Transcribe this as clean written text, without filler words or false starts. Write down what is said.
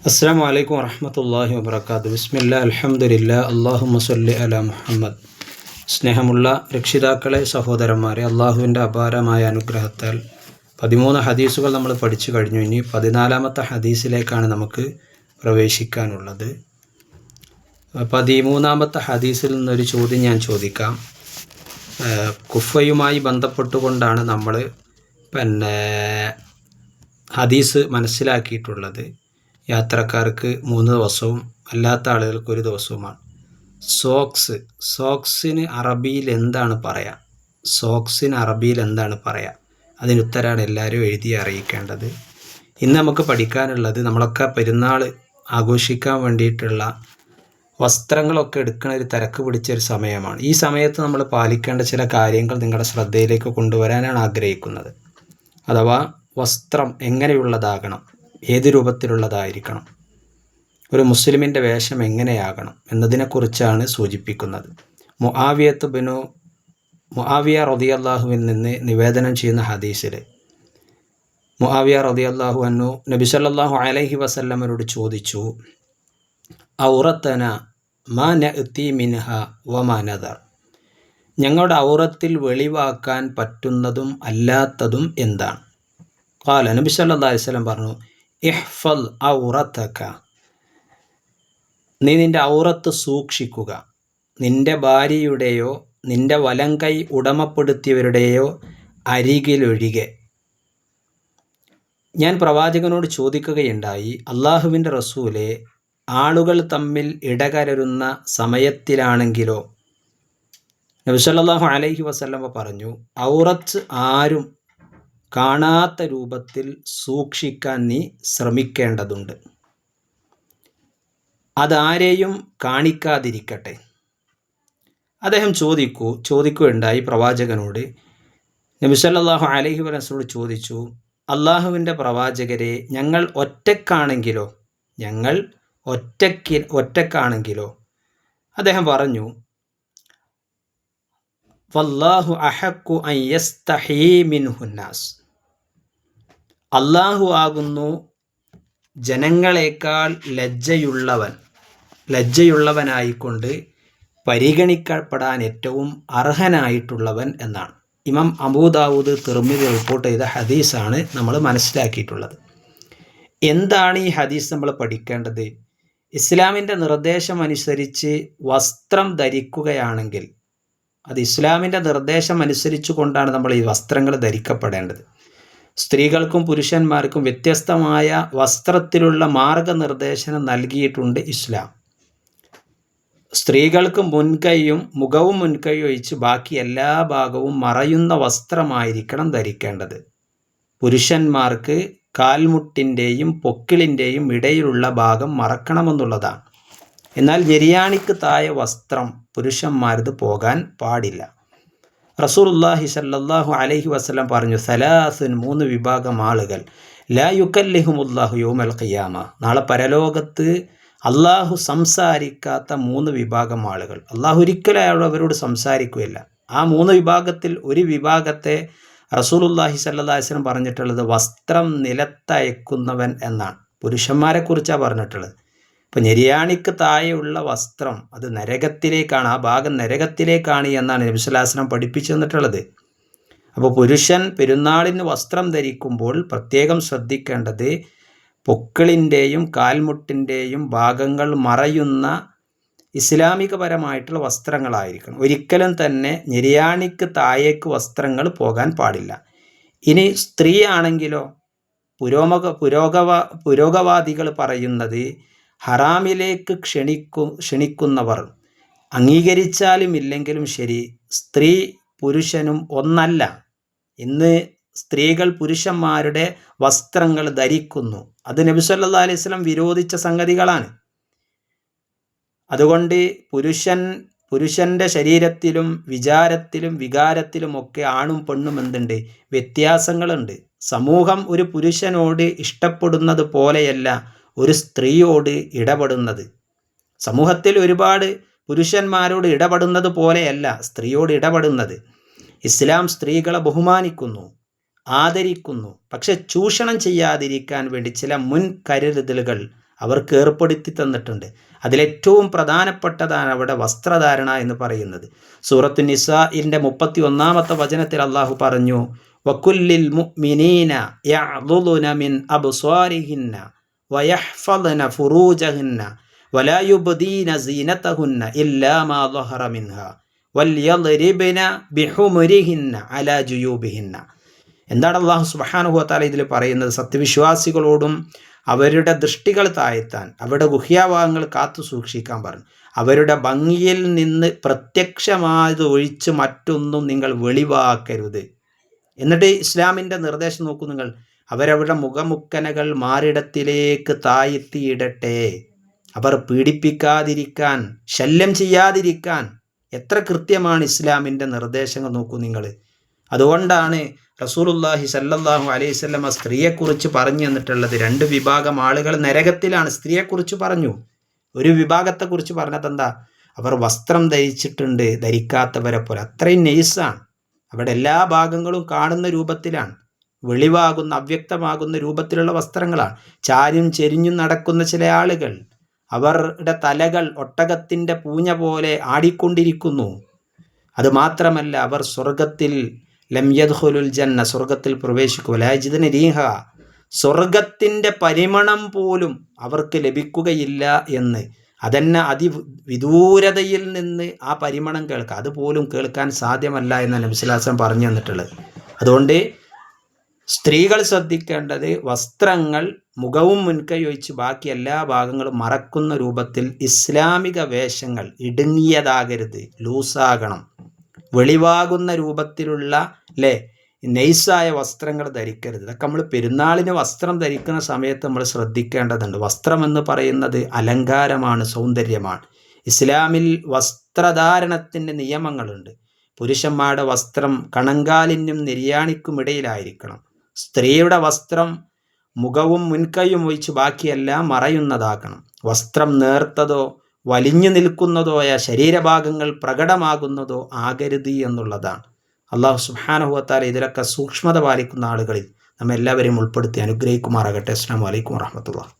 അസ്സലാമു അലൈക്കും വറഹ്മത്തുള്ളാഹി വബറകാതുഹു. ബിസ്മില്ലാ അൽഹംദുലില്ലാ അല്ലാഹുമ്മ സ്വല്ലി അലാ മുഹമ്മദ്. സ്നേഹമുള്ള രക്ഷിതാക്കളെ, സഹോദരന്മാരെ, അള്ളാഹുവിൻ്റെ അപാരമായ അനുഗ്രഹത്താൽ 13 ഹദീസുകൾ നമ്മൾ പഠിച്ചു കഴിഞ്ഞു. ഇനി 14-ാമത്തെ ഹദീസിലേക്കാണ് നമുക്ക് പ്രവേശിക്കാനുള്ളത്. 13-ാമത്തെ ഹദീസിൽ നിന്നൊരു ചോദ്യം ഞാൻ ചോദിക്കാം. കുഫയുമായി ബന്ധപ്പെട്ടുകൊണ്ടാണ് നമ്മൾ ഹദീസ് മനസ്സിലാക്കിയിട്ടുള്ളത്. യാത്രക്കാർക്ക് 3 ദിവസവും അല്ലാത്ത ആളുകൾക്ക് 1 ദിവസവുമാണ്. സോക്സിന് അറബിയിൽ എന്താണ് പറയുക? സോക്സിന് അറബിയിൽ എന്താണ് പറയുക? അതിനുത്തരാണ് എല്ലാവരും എഴുതി അറിയിക്കേണ്ടത്. ഇന്ന് നമുക്ക് പഠിക്കാനുള്ളത്, നമ്മളൊക്കെ പെരുന്നാൾ ആഘോഷിക്കാൻ വേണ്ടിയിട്ടുള്ള വസ്ത്രങ്ങളൊക്കെ എടുക്കുന്ന ഒരു തിരക്ക് പിടിച്ചൊരു സമയമാണ്. ഈ സമയത്ത് നമ്മൾ പാലിക്കേണ്ട ചില കാര്യങ്ങൾ നിങ്ങളുടെ ശ്രദ്ധയിലേക്ക് കൊണ്ടുവരാനാണ് ആഗ്രഹിക്കുന്നത്. അഥവാ വസ്ത്രം എങ്ങനെയുള്ളതാകണം, ഏത് രൂപത്തിലുള്ളതായിരിക്കണം, ഒരു മുസ്ലിമിൻ്റെ വേഷം എങ്ങനെയാകണം എന്നതിനെക്കുറിച്ചാണ് സൂചിപ്പിക്കുന്നത്. മുആവിയ റളിയല്ലാഹുവിൽ നിന്ന് നിവേദനം ചെയ്യുന്ന ഹദീസിൽ മുആവിയ റളിയല്ലാഹു അൻഹു നബി സല്ലല്ലാഹു അലൈഹി വസല്ലമയോട് ചോദിച്ചു, ഔറത്തന മാ നഅതി മിൻഹ വമാ നദർ, ഞങ്ങളുടെ ഔറത്തിൽ വെളിവാക്കാൻ പറ്റുന്നതും അല്ലാത്തതും എന്താണ്? ഖാല, നബി സല്ലല്ലാഹു അലൈഹി വസല്ലം പറഞ്ഞു, ഇഹ്ഫൽ ഔറതക, നീ നിൻ്റെ ഔറത്ത് സൂക്ഷിക്കുക. നിൻ്റെ ഭാര്യയുടെയോ നിൻ്റെ വലങ്കൈ ഉടമപ്പെടുത്തിയവരുടെയോ അരികിലൊഴികെ. ഞാൻ പ്രവാചകനോട് ചോദിക്കുകയുണ്ടായി, അള്ളാഹുവിൻ്റെ റസൂലെ, ആളുകൾ തമ്മിൽ ഇടകലരുന്ന സമയത്തിലാണെങ്കിലോ? നബി സല്ലല്ലാഹു അലൈഹി വസല്ലമ പറഞ്ഞു, ഔറത്ത് ആരും കാണാത്ത രൂപത്തിൽ സൂക്ഷിക്കാൻ നീ ശ്രമിക്കേണ്ടതുണ്ട്. അതാരെയും കാണിക്കാതിരിക്കട്ടെ. അദ്ദേഹം ചോദിക്കുകയുണ്ടായി പ്രവാചകനോട്. നബി സല്ലല്ലാഹു അലൈഹി വസല്ലം ചോദിച്ചു, അള്ളാഹുവിൻ്റെ പ്രവാചകരെ, ഞങ്ങൾ ഒറ്റക്കാണെങ്കിലോ? അദ്ദേഹം പറഞ്ഞു, വല്ലാഹു അഹഖു അൻ യസ്തഹീ മിൻഹുന്നാസ്, അള്ളാഹു ആകുന്നു ജനങ്ങളെക്കാൾ ലജ്ജയുള്ളവനായിക്കൊണ്ട് പരിഗണിക്കപ്പെടാൻ ഏറ്റവും അർഹനായിട്ടുള്ളവൻ എന്നാണ്. ഇമാം അബൂദാവൂദ്, തിർമിദി റിപ്പോർട്ട് ചെയ്ത ഹദീസാണ് നമ്മൾ മനസ്സിലാക്കിയിട്ടുള്ളത്. എന്താണ് ഈ ഹദീസ് നമ്മൾ പഠിക്കേണ്ടത്? ഇസ്ലാമിൻ്റെ നിർദ്ദേശം അനുസരിച്ച് വസ്ത്രം ധരിക്കുകയാണെങ്കിൽ അത് ഇസ്ലാമിൻ്റെ നിർദ്ദേശം അനുസരിച്ചു കൊണ്ടാണ് നമ്മൾ ഈ വസ്ത്രങ്ങൾ ധരിക്കപ്പെടേണ്ടത്. സ്ത്രീകൾക്കും പുരുഷന്മാർക്കും വ്യത്യസ്തമായ വസ്ത്രത്തിലുള്ള മാർഗനിർദ്ദേശനം നൽകിയിട്ടുണ്ട് ഇസ്ലാം. സ്ത്രീകൾക്ക് മുഖവും മുൻകൈയും ഒഴിച്ച് ബാക്കി എല്ലാ ഭാഗവും മറയുന്ന വസ്ത്രമായിരിക്കണം ധരിക്കേണ്ടത്. പുരുഷന്മാർക്ക് കാൽമുട്ടിൻ്റെയും പൊക്കിളിൻ്റെയും ഇടയിലുള്ള ഭാഗം മറക്കണമെന്നുള്ളതാണ്. എന്നാൽ ഞെരിയാണിക്ക് താഴെ വസ്ത്രം പുരുഷന്മാരത് പോകാൻ പാടില്ല. റസൂലുള്ളാഹി സ്വല്ലല്ലാഹു അലൈഹി വസല്ലം പറഞ്ഞു, സലാസുൻ, 3 വിഭാഗം ആളുകൾ, ലാ യുകല്ലിഹുമുല്ലാഹു യൗമൽ ഖിയാമ, നാളെ പരലോകത്ത് അള്ളാഹു സംസാരിക്കാത്ത 3 വിഭാഗം ആളുകൾ. അള്ളാഹു ഒരിക്കലും അവരോട് സംസാരിക്കുകയില്ല. ആ 3 വിഭാഗത്തിൽ ഒരു വിഭാഗത്തെ റസൂലുള്ളാഹി സ്വല്ലല്ലാഹു അലൈഹി വസല്ലം പറഞ്ഞിട്ടുള്ളത് വസ്ത്രം നിലത്തയക്കുന്നവൻ എന്നാണ്. പുരുഷന്മാരെക്കുറിച്ചാണ് പറഞ്ഞിട്ടുള്ളത്. ഇപ്പോൾ ഞെരിയാണിക്ക് താഴെയുള്ള വസ്ത്രം അത് നരകത്തിലേക്കാണ്, ആ ഭാഗം നരകത്തിലേക്കാണ് എന്നാണ് നബി സല്ലല്ലാഹു അലൈഹി വസല്ലം പഠിപ്പിച്ചു തന്നിട്ടുള്ളത്. അപ്പോൾ പുരുഷൻ പെരുന്നാളിന് വസ്ത്രം ധരിക്കുമ്പോൾ പ്രത്യേകം ശ്രദ്ധിക്കേണ്ടത് പൊക്കിളിൻ്റെയും കാൽമുട്ടിൻ്റെയും ഭാഗങ്ങൾ മറയുന്ന ഇസ്ലാമികപരമായിട്ടുള്ള വസ്ത്രങ്ങളായിരിക്കണം. ഒരിക്കലും തന്നെ ഞെരിയാണിക്ക് താഴേക്ക് വസ്ത്രങ്ങൾ പോകാൻ പാടില്ല. ഇനി സ്ത്രീ ആണെങ്കിലോ, പുരോഗവാദികൾ പറയുന്നത് ഹറാമിലേക്ക് ക്ഷണിക്കുന്നവർ അംഗീകരിച്ചാലും ഇല്ലെങ്കിലും ശരി, സ്ത്രീ പുരുഷനും ഒന്നല്ല. ഇന്ന് സ്ത്രീകൾ പുരുഷന്മാരുടെ വസ്ത്രങ്ങൾ ധരിക്കുന്നു. അത് നബി സല്ലല്ലാഹു അലൈഹി വസല്ലം വിരോധിച്ച സംഗതികളാണ്. അതുകൊണ്ട് പുരുഷൻ്റെ ശരീരത്തിലും വിചാരത്തിലും വികാരത്തിലുമൊക്കെ ആണും പെണ്ണും എന്തുണ്ട്? വ്യത്യാസങ്ങളുണ്ട്. സമൂഹം ഒരു പുരുഷനോട് ഇഷ്ടപ്പെടുന്നത് പോലെയല്ല ഒരു സ്ത്രീയോട് ഇടപെടുന്നത്. സമൂഹത്തിൽ ഒരുപാട് പുരുഷന്മാരോട് ഇടപെടുന്നത് പോലെയല്ല സ്ത്രീയോട് ഇടപെടുന്നത്. ഇസ്ലാം സ്ത്രീകളെ ബഹുമാനിക്കുന്നു. ആദരിക്കുന്നു. പക്ഷെ ചൂഷണം ചെയ്യാതിരിക്കാൻ വേണ്ടി ചില മുൻകരുതലുകൾ അവർക്ക് ഏർപ്പെടുത്തി തന്നിട്ടുണ്ട്. അതിലേറ്റവും പ്രധാനപ്പെട്ടതാണ് അവിടെ വസ്ത്രധാരണ എന്ന് പറയുന്നത്. സൂറത്തു നിസാഇന്റെ 31-ാമത്തെ വചനത്തിൽ അള്ളാഹു പറഞ്ഞു, വകുല്ലിൽ മുഅ്മിനീന യഅ്ദുലുന മിൻ അബ്സ്വാരിഹിന്ന വയഹ്ഫളന ഫുറൂജഹിന്ന വലാ യുബ്ദീന സീനതഹുന്ന ഇല്ലാ മാ ളഹറ മിൻഹാ വൽയദ്രിബ്ന ബിഹുമുരിഹിന്ന അലാ ജുയൂബിഹിന്ന. എന്താണ് അള്ളാഹു സുബ്ഹാനഹു വതആല ഇതിൽ പറയുന്നത്? സത്യവിശ്വാസികളോടും അവരുടെ ദൃഷ്ടികൾ താഴ്ത്താൻ, അവരുടെ ഗുഹ്യാഭാഗങ്ങൾ കാത്തു സൂക്ഷിക്കാൻ പറഞ്ഞു. അവരുടെ ഭംഗിയിൽ നിന്ന് പ്രത്യക്ഷമായത് ഒഴിച്ച് മറ്റൊന്നും നിങ്ങൾ വെളിവാക്കരുത്. എന്നിട്ട് ഇസ്ലാമിൻ്റെ നിർദ്ദേശം നോക്കൂ നിങ്ങൾ, അവരവരുടെ മുഖമുക്കനകൾ മാറിടത്തിലേക്ക് താഴ്ത്തിയിടട്ടെ. അവർ പീഡിപ്പിക്കാതിരിക്കാൻ, ശല്യം ചെയ്യാതിരിക്കാൻ എത്ര കൃത്യമാണ് ഇസ്ലാമിൻ്റെ നിർദ്ദേശങ്ങൾ നോക്കൂ നിങ്ങൾ. അതുകൊണ്ടാണ് റസൂലുള്ളാഹി സല്ലല്ലാഹു അലൈഹി വസല്ലമ സ്ത്രീയെക്കുറിച്ച് പറഞ്ഞു തന്നിട്ടുള്ളത്. 2 വിഭാഗം ആളുകൾ നരകത്തിലാണ്. സ്ത്രീയെക്കുറിച്ച് പറഞ്ഞു. ഒരു വിഭാഗത്തെക്കുറിച്ച് പറഞ്ഞത് എന്താ? അവർ വസ്ത്രം ധരിച്ചിട്ടുണ്ട് ധരിക്കാത്തവരെ പോലെ. അത്രയും നെയ്സാണ്. അവിടെ എല്ലാ ഭാഗങ്ങളും കാണുന്ന രൂപത്തിലാണ്, വെളിവാകുന്ന അവ്യക്തമാകുന്ന രൂപത്തിലുള്ള വസ്ത്രങ്ങളാണ്. ചാരും ചെരിഞ്ഞും നടക്കുന്ന ചില ആളുകൾ, അവരുടെ തലകൾ ഒട്ടകത്തിൻ്റെ പൂഞ്ഞ പോലെ ആടിക്കൊണ്ടിരിക്കുന്നു. അതുമാത്രമല്ല, അവർ സ്വർഗത്തിൽ ലം യദ്ഖുലുൽ ജന്ന, സ്വർഗത്തിൽ പ്രവേശിക്കുക, ലാ യജിദുന റീഹ, സ്വർഗത്തിൻ്റെ പരിമളം പോലും അവർക്ക് ലഭിക്കുകയില്ല എന്ന്. അതന്നെ അതിവിദൂരതയിൽ നിന്ന് ആ പരിമളം കേൾക്കുക, അതുപോലും കേൾക്കാൻ സാധ്യമല്ല എന്ന് നബി സ്വല്ലല്ലാഹു അലൈഹി വസല്ലം പറഞ്ഞു തന്നിട്ടുള്ളത്. അതുകൊണ്ട് സ്ത്രീകൾ ശ്രദ്ധിക്കേണ്ടത് വസ്ത്രങ്ങൾ മുഖവും മുൻകൈ ഒഴിച്ച് ബാക്കി എല്ലാ ഭാഗങ്ങളും മറക്കുന്ന രൂപത്തിൽ ഇസ്ലാമിക വേഷങ്ങൾ ഇടുങ്ങിയതാകരുത്, ലൂസാകണം. വെളിവാകുന്ന രൂപത്തിലുള്ള നൈസായ വസ്ത്രങ്ങൾ ധരിക്കരുത്. ഇതൊക്കെ നമ്മൾ പെരുന്നാളിന് വസ്ത്രം ധരിക്കുന്ന സമയത്ത് നമ്മൾ ശ്രദ്ധിക്കേണ്ടതുണ്ട്. വസ്ത്രം എന്ന് പറയുന്നത് അലങ്കാരമാണ്, സൗന്ദര്യമാണ്. ഇസ്ലാമിൽ വസ്ത്രധാരണത്തിൻ്റെ നിയമങ്ങളുണ്ട്. പുരുഷന്മാരുടെ വസ്ത്രം കണങ്കാലിനും നെരിയാണിക്കും ഇടയിലായിരിക്കണം. സ്ത്രീയുടെ വസ്ത്രം മുഖവും മുൻകൈയും ഒഴിച്ച് ബാക്കിയെല്ലാം മറയുന്നതാക്കണം. വസ്ത്രം നേർത്തതോ വലിഞ്ഞു നിൽക്കുന്നതോയ ശരീരഭാഗങ്ങൾ പ്രകടമാകുന്നതോ ആകരുത് എന്നുള്ളതാണ്. അള്ളാഹു സുബ്ഹാനഹു വതആല ഇതിലൊക്കെ സൂക്ഷ്മത പാലിക്കുന്ന ആളുകളിൽ നമ്മെല്ലാവരെയും ഉൾപ്പെടുത്തി അനുഗ്രഹിക്കുമാറാകട്ടെ. അസ്സലാമു അലൈക്കും വറഹ്മത്തുള്ളാഹി.